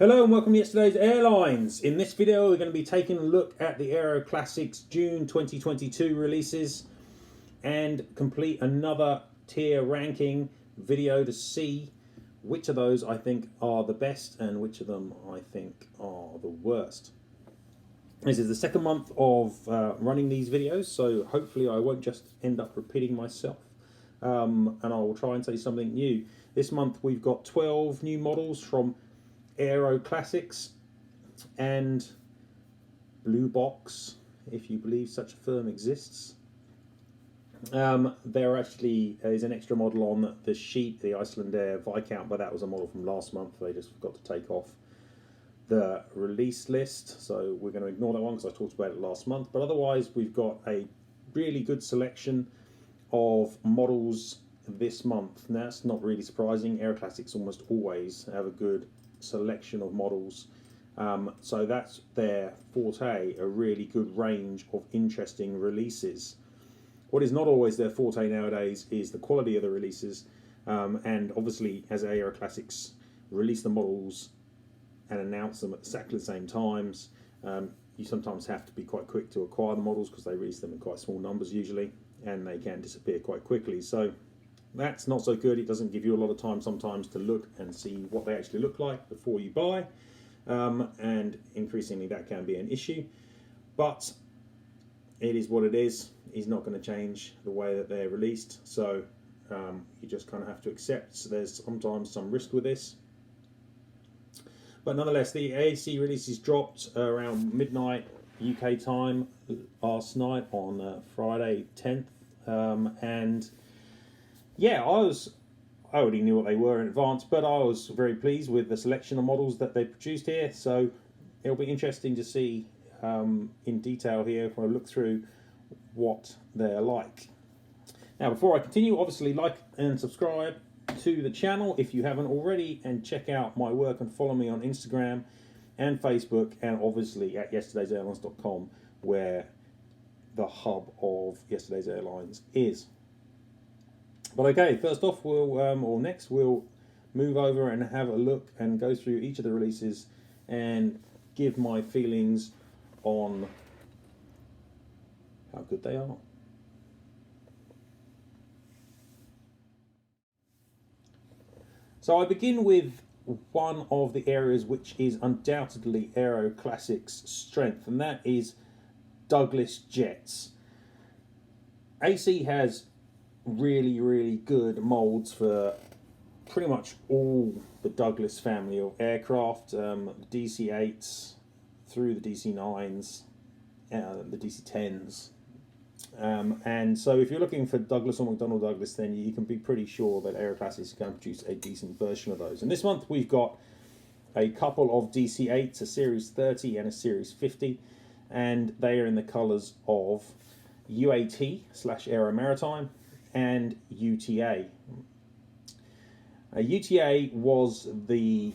Hello and welcome to yesterday's Airlines. In this video we're going to be taking a look at the Aeroclassics June 2022 releases and complete another tier ranking video to see which of those I think are the best and which of them I think are the worst. This is the second month of running these videos, so hopefully I won't just end up repeating myself, and I will try and say something new. This month we've got 12 new models from Aeroclassics and Blue Box, if you believe such a firm exists. There actually is an extra model on the sheet, the Uganda Vika, but that was a model from last month. They just forgot to take off the release list, so we're going to ignore that one because I talked about it last month. But otherwise we've got a really good selection of models this month. Now, that's not really surprising. Aeroclassics almost always have a good selection of models, so that's their forte, a really good range of interesting releases. What is not always their forte nowadays is the quality of the releases, and obviously as Aeroclassics release the models and announce them at exactly the same times, you sometimes have to be quite quick to acquire the models because they release them in quite small numbers usually, and they can disappear quite quickly. So that's not so good. It doesn't give you a lot of time sometimes to look and see what they actually look like before you buy, and increasingly that can be an issue, but it is what it is. It's not going to change the way that they're released, so you just kind of have to accept. So there's sometimes some risk with this, but nonetheless the AC releases dropped around midnight UK time last night on Friday 10th, and yeah, I already knew what they were in advance, but I was very pleased with the selection of models that they produced here. So it'll be interesting to see in detail here if I look through what they're like. Now, before I continue, obviously like and subscribe to the channel if you haven't already, and check out my work and follow me on Instagram and Facebook, and obviously at yesterdaysairlines.com, where the hub of Yesterday's Airlines is. But okay, first off, we'll move over and have a look and go through each of the releases and give my feelings on how good they are. So I begin with one of the areas which is undoubtedly Aeroclassics' strength, and that is Douglas jets. AC has really good molds for pretty much all the Douglas family of aircraft, DC-8s through the DC-9s, the DC-10s, and so if you're looking for Douglas or McDonnell Douglas, then you can be pretty sure that Aeroclassics is going to produce a decent version of those. And this month we've got a couple of DC-8s, a Series 30 and a Series 50, and they are in the colours of UAT/Aero Maritime and UTA. UTA was the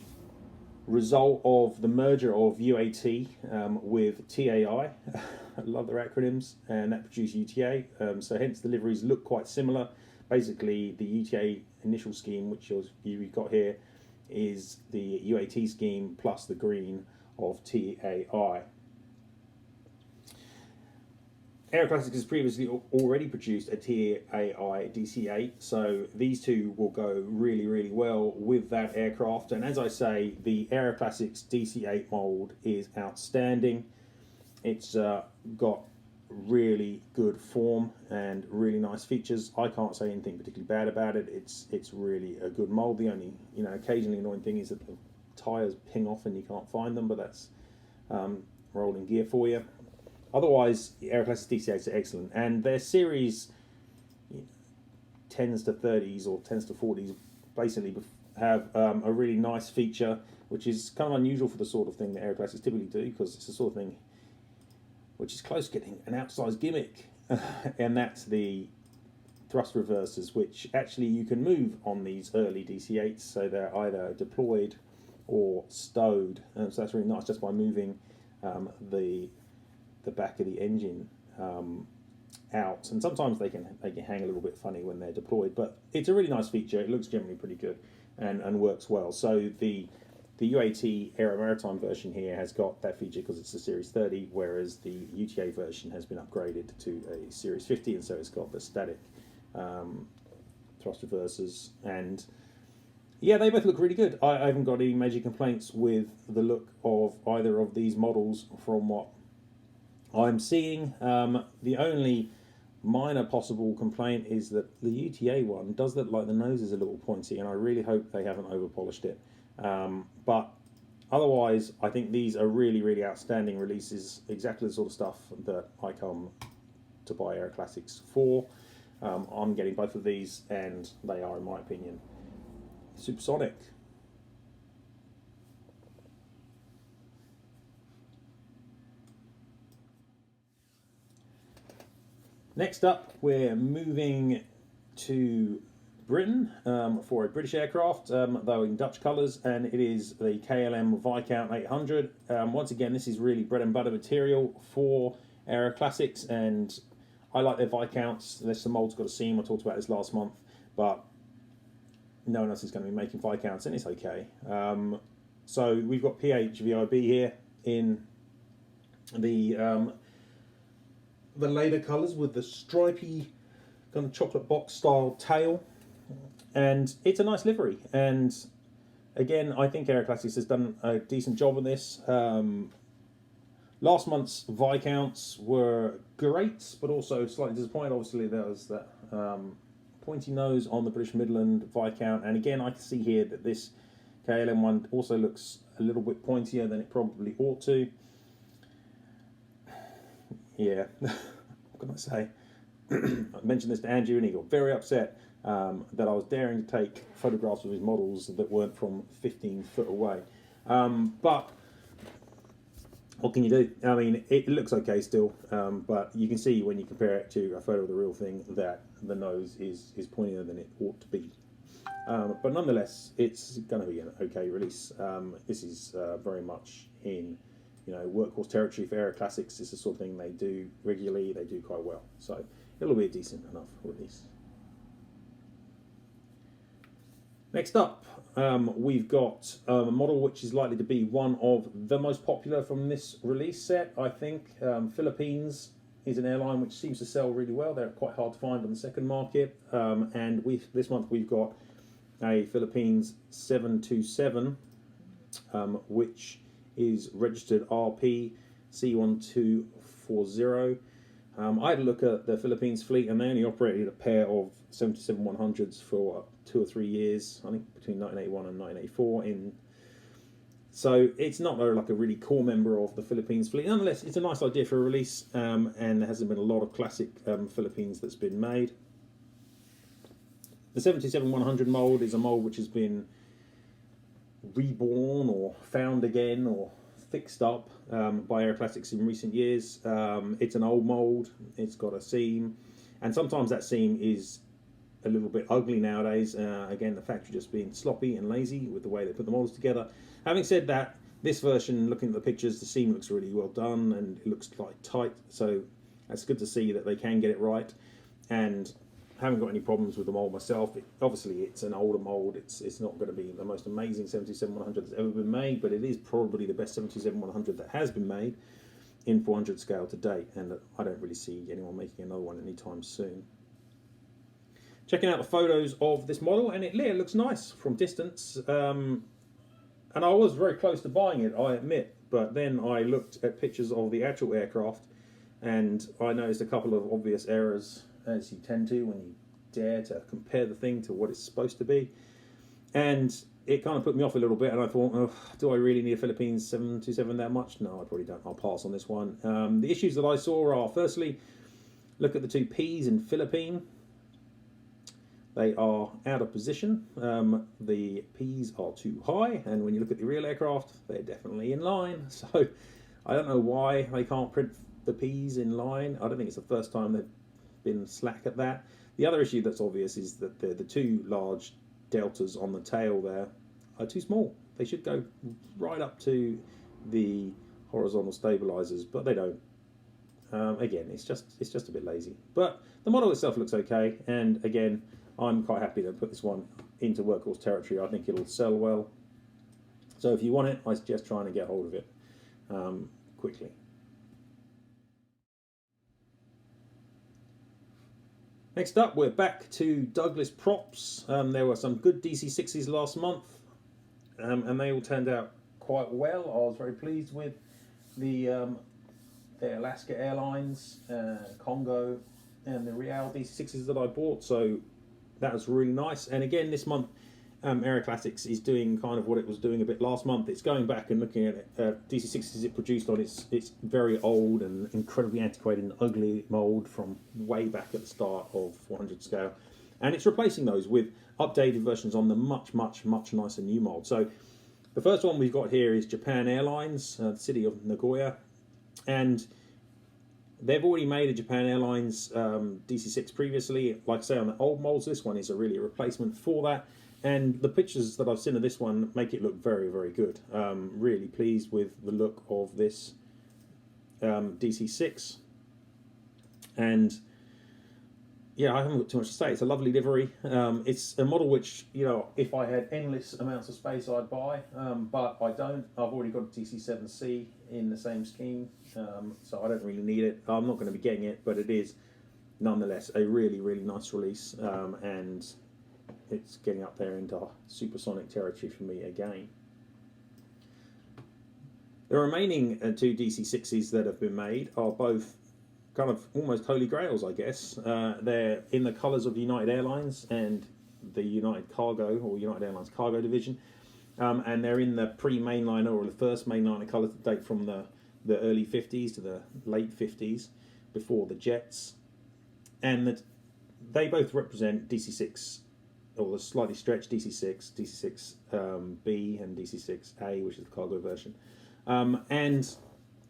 result of the merger of UAT with TAI. I love their acronyms, and that produced UTA. So hence the liveries look quite similar. Basically, the UTA initial scheme, which you've got here, is the UAT scheme plus the green of TAI. Aeroclassics has previously already produced a TAI DC-8, so these two will go really well with that aircraft. And as I say, the Aeroclassics DC-8 mold is outstanding. It's got really good form and really nice features. I can't say anything particularly bad about it. It's really a good mold. The only occasionally annoying thing is that the tires ping off and you can't find them, but that's rolling gear for you. Otherwise, Aeroclassics DC-8s are excellent, and their series 10s to 30s or 10s to 40s basically have a really nice feature, which is kind of unusual for the sort of thing that Aeroclassics typically do, because it's the sort of thing which is close to getting an outsized gimmick, and that's the thrust reversers, which actually you can move on these early DC-8s, so they're either deployed or stowed, so that's really nice just by moving the back of the engine out, and sometimes they can hang a little bit funny when they're deployed, but it's a really nice feature. It looks generally pretty good and works well. So the The UAT Aero Maritime version here has got that feature because it's a Series 30, whereas the UTA version has been upgraded to a Series 50, and so it's got the static thrust reversers. And yeah, they both look really good. I haven't got any major complaints with the look of either of these models from what I'm seeing. The only minor possible complaint is that the UTA one does look like the nose is a little pointy, and I really hope they haven't over polished it. But otherwise, I think these are really, really outstanding releases, exactly the sort of stuff that I come to buy Aeroclassics for. I'm getting both of these, and they are, in my opinion, supersonic. Next up, we're moving to Britain for a British aircraft, though in Dutch colours, and it is the KLM Vika 800. Once again, this is really bread and butter material for Aeroclassics, and I like their Viscounts. There's some molds got a seam. I talked about this last month, but no one else is going to be making Viscounts, and it's okay. So we've got PHVIB here in the later colours with the stripy kind of chocolate box style tail, and it's a nice livery. And again, I think Aeroclassics has done a decent job on this. Last month's Viscounts were great, but also slightly disappointing. Obviously, there was that pointy nose on the British Midland Viscount, and again, I can see here that this KLM one also looks a little bit pointier than it probably ought to. Yeah, what can I say? I mentioned this to Andrew, and he got very upset that I was daring to take photographs of his models that weren't from 15 foot away. But what can you do? I mean, it looks okay still, but you can see when you compare it to a photo of the real thing that the nose is pointier than it ought to be. But nonetheless, it's going to be an okay release. This is very much in workhorse territory for Aeroclassics. It's the sort of thing they do regularly. They do quite well, so it'll be a decent enough release. Next up, we've got a model which is likely to be one of the most popular from this release set, I think. Philippines is an airline which seems to sell really well. They're quite hard to find on the second market, and this month we've got a Philippines 727, which is registered RP C1240. I had a look at the Philippines fleet, and they only operated a pair of 727-100s for 2 or 3 years, I think between 1981 and 1984. So it's not like a really core member of the Philippines fleet. Nonetheless, it's a nice idea for a release, and there hasn't been a lot of classic Philippines that's been made. The 727-100 mould is a mould which has been reborn or found again or fixed up by Aeroclassics in recent years. It's an old mould, it's got a seam, and sometimes that seam is a little bit ugly nowadays. Again, the factory just being sloppy and lazy with the way they put the models together. Having said that, this version, looking at the pictures, the seam looks really well done and it looks quite tight, so that's good to see that they can get it right. And haven't got any problems with the mould myself. Obviously, it's an older mould. It's not going to be the most amazing 727-100 that's ever been made, but it is probably the best 727-100 that has been made in 400 scale to date, and I don't really see anyone making another one anytime soon. Checking out the photos of this model, and it looks nice from distance. And I was very close to buying it, I admit, but then I looked at pictures of the actual aircraft, and I noticed a couple of obvious errors, as you tend to when you dare to compare the thing to what it's supposed to be. And it kind of put me off a little bit, and I thought, oh, do I really need a Philippines 727 that much? No, I probably don't. I'll pass on this one. The issues that I saw are, firstly, look at the two P's in Philippine. They are out of position. The P's are too high, and when you look at the real aircraft, they're definitely in line. So I don't know why they can't print the P's in line. I don't think it's the first time they've been slack at that. The other issue that's obvious is that the two large deltas on the tail there are too small. They should go right up to the horizontal stabilizers, but they don't. Again, it's just a bit lazy. But the model itself looks okay, and again, I'm quite happy to put this one into workhorse territory. I think it'll sell well. So if you want it, I suggest trying to get hold of it quickly. Next up, we're back to Douglas props. There were some good DC-6s last month, and they all turned out quite well. I was very pleased with the Alaska Airlines, Congo, and the Real DC-6s that I bought. So that was really nice. And again, this month, Aeroclassics is doing kind of what it was doing a bit last month. It's going back and looking at DC-6s it produced on its very old and incredibly antiquated and ugly mould from way back at the start of 400 scale, and it's replacing those with updated versions on the much nicer new mould. So the first one we've got here is Japan Airlines, the city of Nagoya, and they've already made a Japan Airlines DC-6 previously. Like I say, on the old molds, this one is really a replacement for that. And the pictures that I've seen of this one make it look very good. Really pleased with the look of this DC-6. And yeah, I haven't got too much to say. It's a lovely livery. It's a model which, you know, if I had endless amounts of space, I'd buy. But I don't. I've already got a DC-7C in the same scheme, so I don't really need it. I'm not going to be getting it, but it is nonetheless a really nice release, and it's getting up there into supersonic territory for me again. The remaining two DC-6s that have been made are both kind of almost holy grails, I guess. They're in the colours of United Airlines and the United Cargo, or United Airlines Cargo Division, and they're in the pre-mainliner, or the first mainliner colours that date from the early 50s to the late 50s, before the jets, and that they both represent DC-6, or the slightly stretched DC-6, DC-6B, and DC-6A, which is the cargo version. And,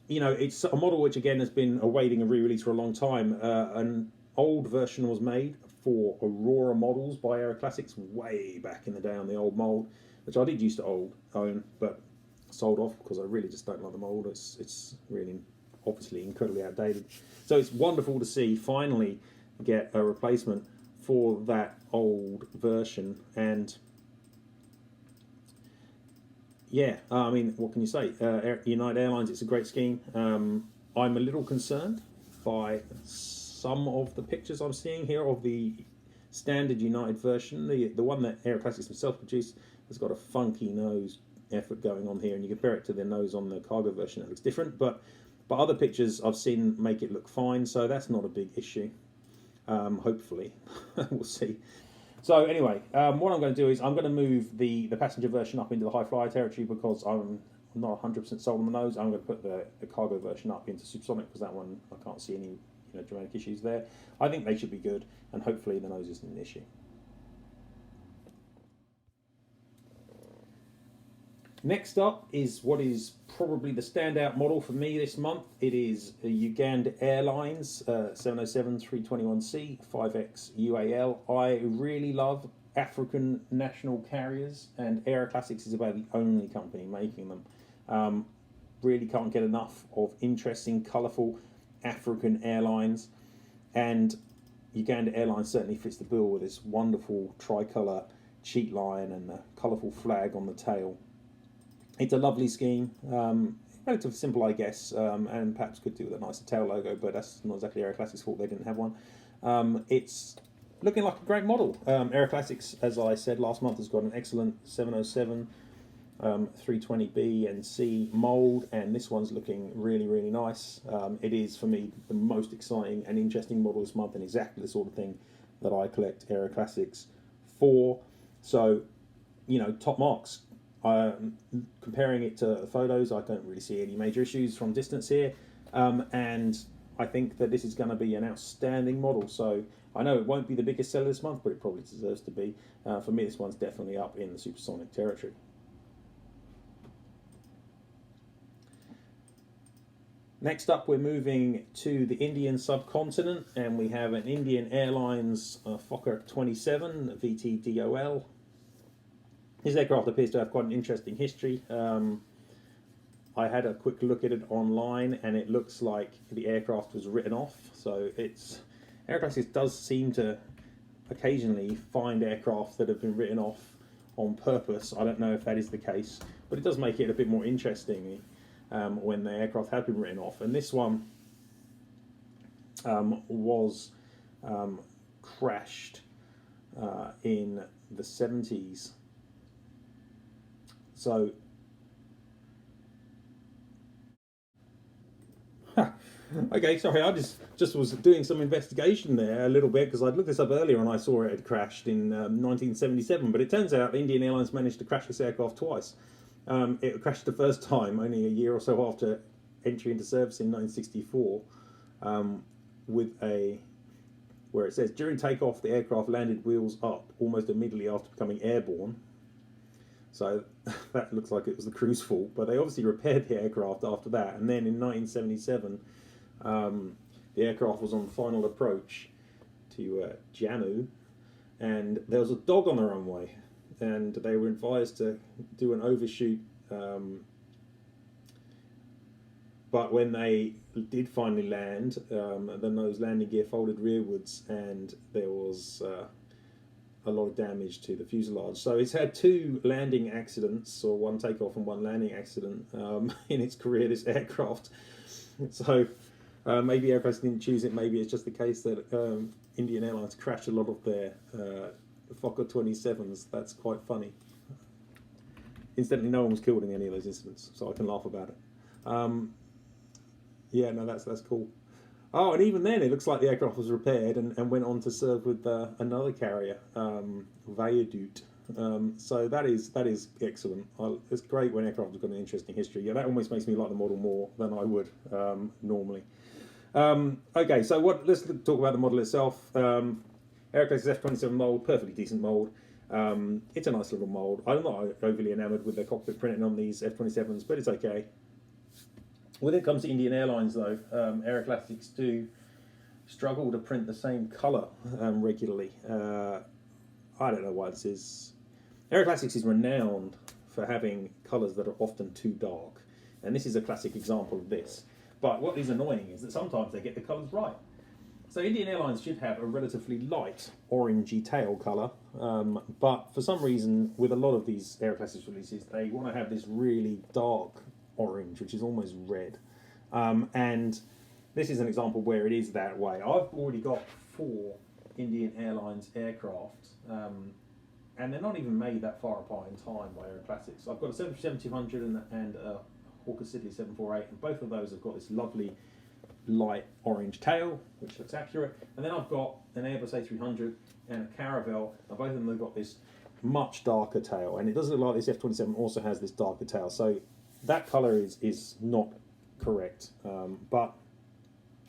you know, it's a model which, again, has been awaiting a re-release for a long time. An old version was made for Aurora Models by Aeroclassics way back in the day on the old mould, which I did used to own, but sold off because I really just don't like the mould. It's really, obviously, incredibly outdated. So it's wonderful to see, finally, get a replacement for that old version. And yeah, I mean, what can you say? United Airlines, it's a great scheme. I'm a little concerned by some of the pictures I'm seeing here of the standard United version. The one that Aeroclassics themselves produced has got a funky nose effort going on here, and you compare it to the nose on the cargo version, it looks different, but other pictures I've seen make it look fine, so that's not a big issue. Hopefully. We'll see. So anyway, what I'm going to do is I'm going to move the passenger version up into the high flyer territory, because I'm not 100% sold on the nose. I'm going to put the cargo version up into supersonic, because that one I can't see any dramatic issues there. I think they should be good, and hopefully the nose isn't an issue. Next up is what is probably the standout model for me this month. It is a Uganda Airlines 707-321C 5X UAL. I really love African national carriers, and Aeroclassics is about the only company making them. Really can't get enough of interesting, colourful African airlines, and Uganda Airlines certainly fits the bill with this wonderful tricolour cheat line and the colourful flag on the tail. It's a lovely scheme, relatively simple, I guess, and perhaps could do with a nicer tail logo, but that's not exactly Aeroclassics' fault they didn't have one. It's looking like a great model. Aeroclassics, as I said last month, has got an excellent 707, 320B and C mould, and this one's looking really nice. It is, for me, the most exciting and interesting model this month, and exactly the sort of thing that I collect Aeroclassics for. So, you know, top marks. Comparing it to photos, I don't really see any major issues from distance here, and I think that this is going to be an outstanding model. So I know it won't be the biggest seller this month, but it probably deserves to be. For me, this one's definitely up in the supersonic territory. Next up, we're moving to the Indian subcontinent, and we have an Indian Airlines Fokker 27 VTDOL. This aircraft appears to have quite an interesting history. I had a quick look at it online, and it looks like the aircraft was written off. So Aeroclassics does seem to occasionally find aircraft that have been written off on purpose. I don't know if that is the case, but it does make it a bit more interesting when the aircraft have been written off. And this one was crashed in the 70s. So okay, sorry, I just was doing some investigation there a little bit because I'd looked this up earlier and I saw it had crashed in 1977, but it turns out Indian Airlines managed to crash this aircraft twice. It crashed the first time only a year or so after entry into service in 1964 with where it says, during takeoff the aircraft landed wheels up almost immediately after becoming airborne. So that looks like it was the crew's fault, but they obviously repaired the aircraft after that. And then in 1977, the aircraft was on final approach to Jammu, and there was a dog on the runway, and they were advised to do an overshoot. But when they did finally land, the nose landing gear folded rearwards, and there was a lot of damage to the fuselage. So it's had 2 landing accidents, or 1 takeoff and 1 landing accident in its career, this aircraft. So maybe Aeroclassics didn't choose it. Maybe it's just the case that Indian Airlines crashed a lot of their Fokker 27s. That's quite funny. Incidentally, no one was killed in any of those incidents, so I can laugh about it. Yeah, no, that's cool. Oh, and even then, it looks like the aircraft was repaired and went on to serve with another carrier, Viaduct. So that is excellent. It's great when aircraft have got an interesting history. Yeah, that almost makes me like the model more than I would normally. Okay, so let's talk about the model itself. Aeroclassics F27 mold, perfectly decent mold. It's a nice little mold. I'm not overly enamoured with the cockpit printing on these F27s, but it's okay. When it comes to Indian Airlines, though, Aeroclassics do struggle to print the same colour regularly. I don't know why this is. Aeroclassics is renowned for having colours that are often too dark, and this is a classic example of this. But what is annoying is that sometimes they get the colours right. So Indian Airlines should have a relatively light orangey tail colour, but for some reason, with a lot of these Aeroclassics releases, they want to have this really dark orange, which is almost red. And this is an example where it is that way. I've already got 4 Indian Airlines aircraft, and they're not even made that far apart in time by Aeroclassics. I've got a 737-200 and a Hawker Siddeley 748, and both of those have got this lovely light orange tail, which looks accurate. And then I've got an Airbus A300 and a Caravelle, and both of them have got this much darker tail. And it does look like this F27 also has this darker tail. So that colour is not correct, but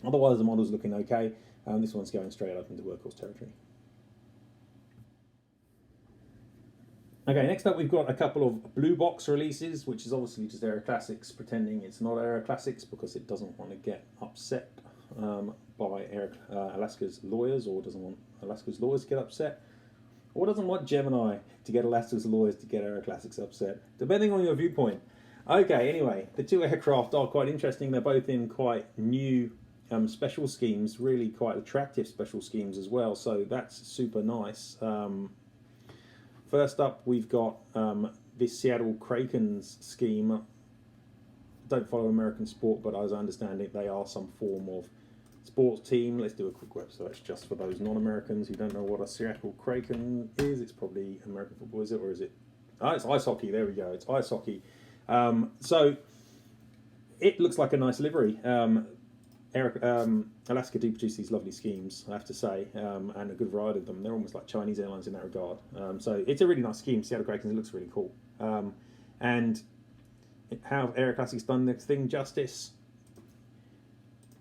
otherwise the model's looking okay. This one's going straight up into workhorse territory. Okay, next up we've got a couple of blue box releases, which is obviously just Aeroclassics pretending it's not Aeroclassics because it doesn't want to get upset by Alaska's lawyers, or doesn't want Alaska's lawyers to get upset, or doesn't want Gemini to get Alaska's lawyers to get Aeroclassics upset, depending on your viewpoint. Okay, anyway, the 2 aircraft are quite interesting. They're both in quite new special schemes, really quite attractive special schemes as well, so that's super nice. First up, we've got this Seattle Kraken's scheme. Don't follow American sport, but as I understand it, they are some form of sports team. Let's do a quick web search just for those non-Americans who don't know what a Seattle Kraken is. It's probably American football, is it? Or is it? Oh, it's ice hockey. There we go. It's ice hockey. So it looks like a nice livery. Alaska do produce these lovely schemes, I have to say, and a good variety of them. They're almost like Chinese airlines in that regard. So it's a really nice scheme. Seattle Krakens, it looks really cool. And how have Aeroclassics done this thing justice?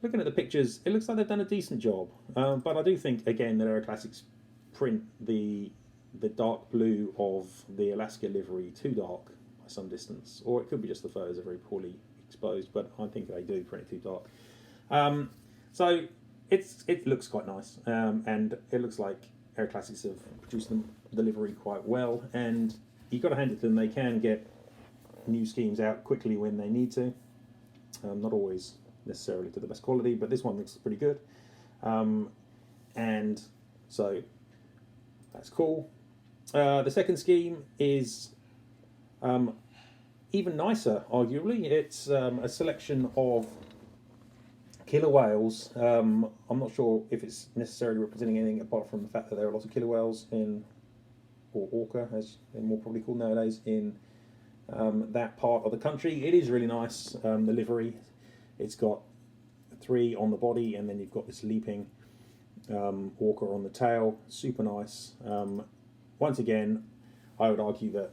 Looking at the pictures, it looks like they've done a decent job. But I do think, again, that Aeroclassics print the dark blue of the Alaska livery too dark by some distance. Or it could be just the photos are very poorly exposed, but I think they do print it too dark. So it looks quite nice, and it looks like Aeroclassics have produced the livery quite well, and you've got to hand it to them. They can get new schemes out quickly when they need to, not always necessarily to the best quality, but this one looks pretty good, and so that's cool. The second scheme is even nicer, arguably. It's a selection of killer whales. I'm not sure if it's necessarily representing anything apart from the fact that there are lots of killer whales in, or orca, as they're more probably called nowadays, in that part of the country. It is really nice. The livery, it's got 3 on the body, and then you've got this leaping orca on the tail. Super nice. Once again, I would argue that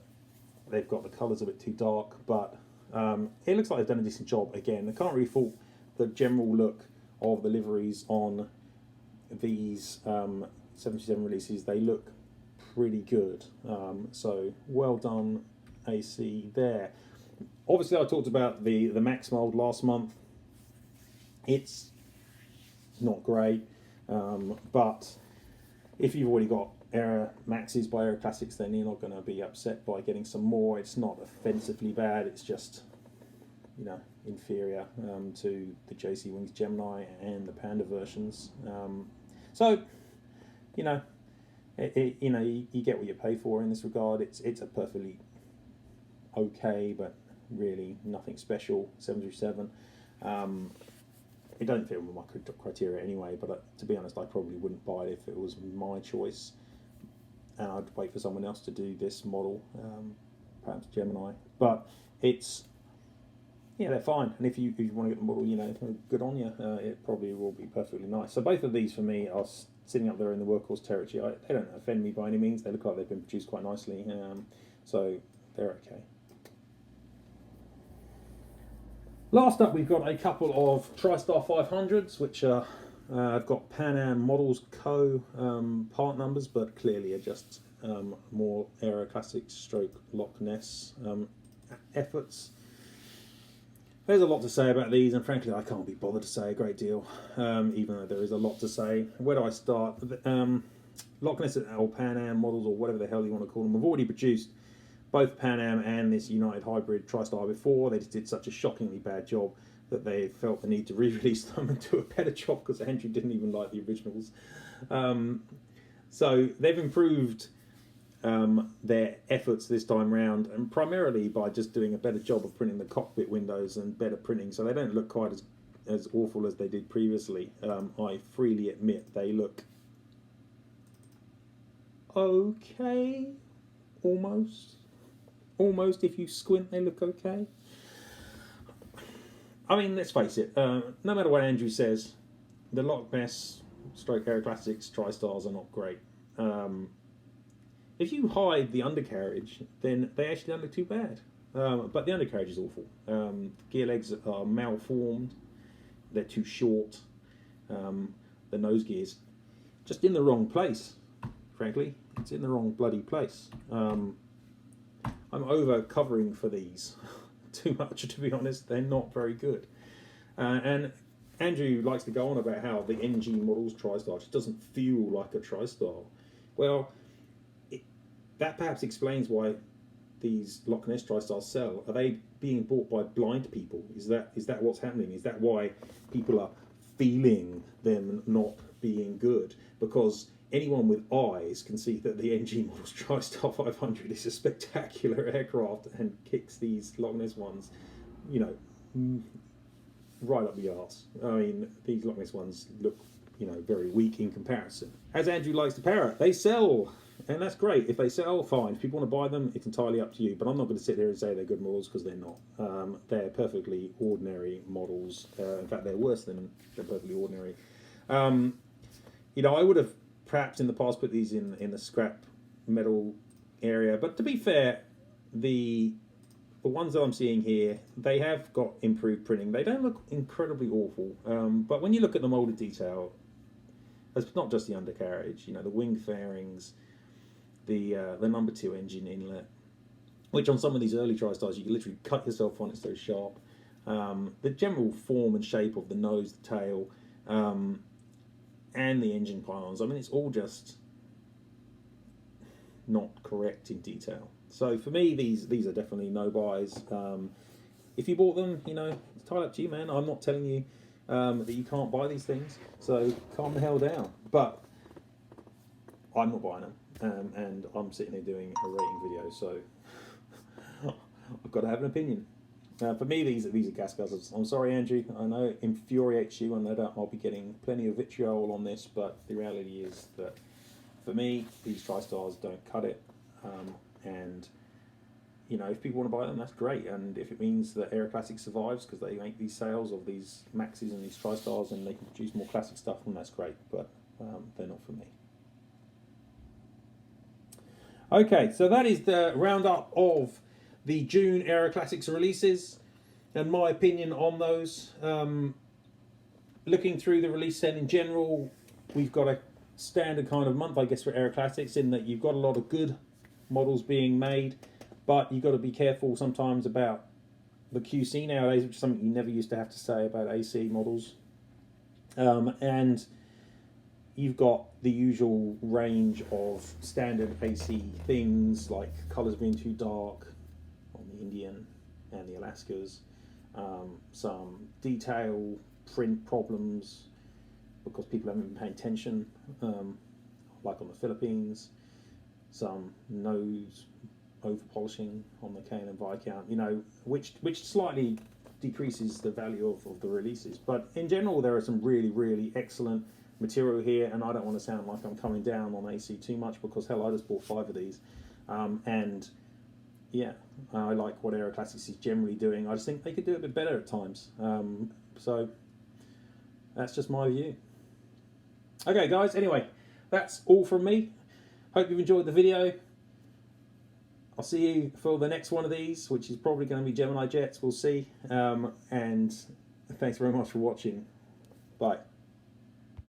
they've got the colours a bit too dark, but it looks like they've done a decent job. Again, I can't really fault the general look of the liveries on these 77 releases. They look pretty good. So well done, AC there. Obviously, I talked about the Max mold last month. It's not great, but if you've already got Aero Maxes by Aeroclassics, then you're not going to be upset by getting some more. It's not offensively bad. It's just, inferior to the jcwings Gemini and the Panda versions. So, you get what you pay for in this regard. It's a perfectly okay, but really nothing special 737. It don't fit with my criteria anyway, but to be honest, I probably wouldn't buy it if it was my choice, and I'd wait for someone else to do this model, perhaps Gemini. But they're fine, and if you want to get the model, good on you. It probably will be perfectly nice. So both of these for me are sitting up there in the workhorse territory. They don't offend me by any means. They look like they've been produced quite nicely, so they're okay. Last up, we've got a couple of TriStar 500s, which are I've got Pan Am Models Co. Part numbers, but clearly are just more Aeroclassics stroke Loch Ness efforts. There's a lot to say about these, and frankly, I can't be bothered to say a great deal, even though there is a lot to say. Where do I start? Loch Ness or Pan Am Models, or whatever the hell you want to call them, have already produced both Pan Am and this United Hybrid TriStar before. They just did such a shockingly bad job that they felt the need to re-release them and do a better job, because Andrew didn't even like the originals. So they've improved their efforts this time round, and primarily by just doing a better job of printing the cockpit windows and better printing, so they don't look quite as awful as they did previously. I freely admit they look okay, almost if you squint they look okay. I mean, let's face it, no matter what Andrew says, the Loch Ness stroke Aeroclassics TriStars are not great. If you hide the undercarriage, then they actually don't look too bad. But the undercarriage is awful. Gear legs are malformed, they're too short, the nose gear's just in the wrong place, frankly. It's in the wrong bloody place. I'm over covering for these too much, to be honest. They're not very good. And Andrew likes to go on about how the NG Models TriStar just doesn't feel like a TriStar. Well, that perhaps explains why these Loch Ness TriStars sell. Are they being bought by blind people? Is that what's happening? Is that why people are feeling them not being good? Because anyone with eyes can see that the NG Models TriStar 500 is a spectacular aircraft and kicks these Loch Ness ones, right up the arse. I mean, these Loch Ness ones look, very weak in comparison. As Andrew likes to parrot, they sell, and that's great. If they sell, fine. If people want to buy them, it's entirely up to you. But I'm not going to sit here and say they're good models, because they're not. They're perfectly ordinary models. In fact, they're worse than they're perfectly ordinary. I would have perhaps in the past put these in the scrap metal area, but to be fair, the ones that I'm seeing here, they have got improved printing. They don't look incredibly awful, but when you look at the molded detail, it's not just the undercarriage, the wing fairings, the number 2 engine inlet, which on some of these early TriStars you can literally cut yourself on, it's so sharp. The general form and shape of the nose, the tail, and the engine pylons, I mean, it's all just not correct in detail. So for me, these are definitely no buys. If you bought them, it's tied up to you, man. I'm not telling you that you can't buy these things, so calm the hell down. But I'm not buying them. and I'm sitting here doing a rating video, so I've got to have an opinion. For me, these are gas guzzlers. I'm sorry, Andrew. I know it infuriates you, and I'll be getting plenty of vitriol on this, but the reality is that for me, these tristars don't cut it. And you know, if people want to buy them, that's great. And if it means that Aeroclassics survives because they make these sales of these Maxes and these tristars, and they can produce more classic stuff, then that's great. But they're not for me. Okay, so that is the roundup of the June Aeroclassics releases and my opinion on those. Looking through the release set in general, we've got a standard kind of month, I guess, for Aeroclassics, in that you've got a lot of good models being made, but you've got to be careful sometimes about the QC nowadays, which is something you never used to have to say about AC models. And you've got the usual range of standard AC things, like colours being too dark on the Indian and the Alaskas, some detail print problems because people haven't been paying attention, like on the Philippines, some nose over polishing on the KLM Vika, you know, which slightly decreases the value of the releases. But in general, there are some really excellent material here, and I don't want to sound like I'm coming down on AC too much, because hell, I just bought 5 of these, and yeah, I like what Aeroclassics is generally doing. I just think they could do it a bit better at times. So that's just my view. Okay, guys. Anyway, that's all from me. Hope you've enjoyed the video. I'll see you for the next one of these, which is probably going to be geminijets. We'll see. And thanks very much for watching. Bye.